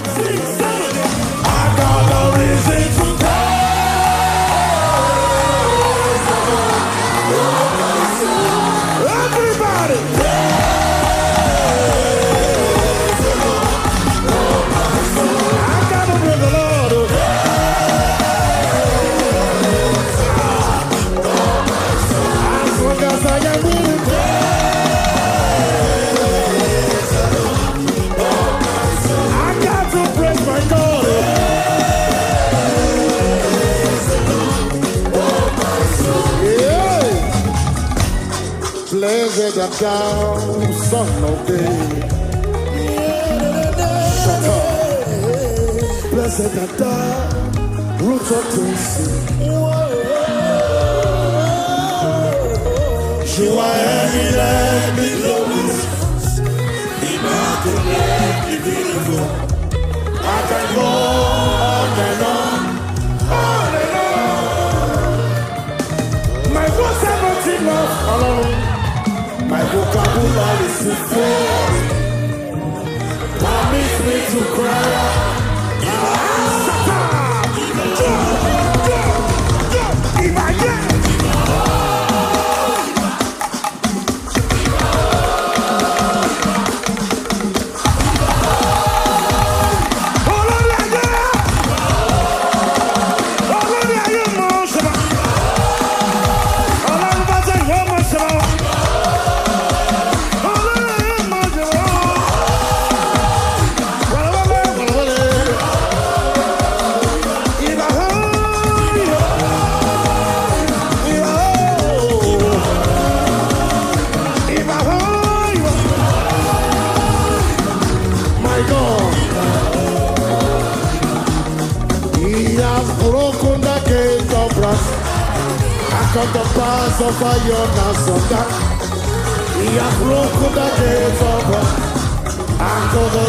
I got no reason to die. Everybody. I gotta bring the Lord. As long as I am with you. I got to praise my God. Blessed art thou, son of David. Shut up. Blessed art thou, root of Jesse. You are eminently glorious, immaculately beautiful. I can go on and on, my voice ever enough alone. My vocabulary is full. Permit me to cry out. Come the pass of fire now, he has broken the gates of brass. And to the